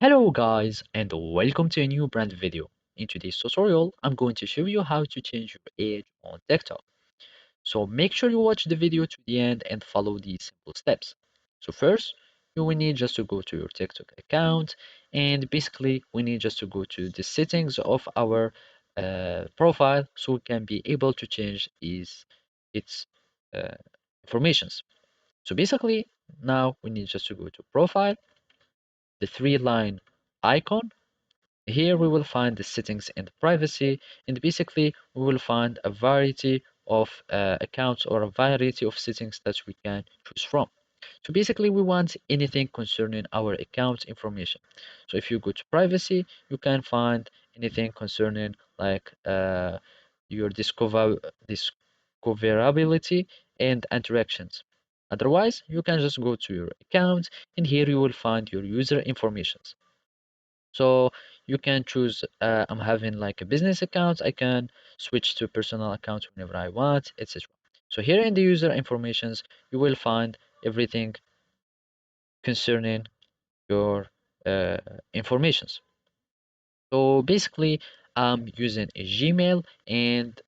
Hello guys and welcome to a new brand video. In today's tutorial, I'm going to show you how to change your age on TikTok. So make sure you watch the video to the end and follow these simple steps. So first, you will need just to go to your TikTok account and basically we need just to go to the settings of our profile so we can be able to change its uh, informations. So basically now we need just to go to profile, the three-line icon. Here we will find the settings and privacy, and basically we will find a variety of accounts or a variety of settings that we can choose from. So basically we want anything concerning our account information. So if you go to privacy, you can find anything concerning like your discoverability and interactions. Otherwise, you can just go to your account and here you will find your user information. So you can choose, I'm having like a business account, I can switch to personal account whenever I want, etc. So here in the user informations, you will find everything concerning your uh, informations. So basically, I'm using a Gmail and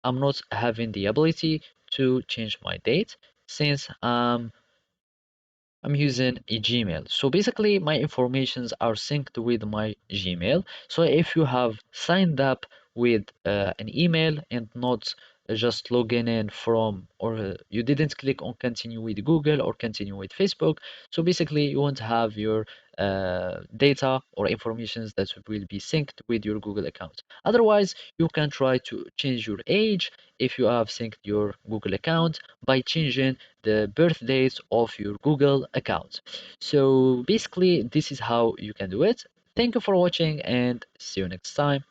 I'm not having the ability to change my date since I'm using a Gmail. So basically, my informations are synced with my Gmail. So if you have signed up with an email and not just logging in from, or you didn't click on continue with Google or continue with Facebook, so basically you won't have your data or informations that will be synced with your Google account. Otherwise, you can try to change your age if you have synced your Google account by changing the birth date of your Google account. So basically, this is how you can do it. Thank you for watching and see you next time.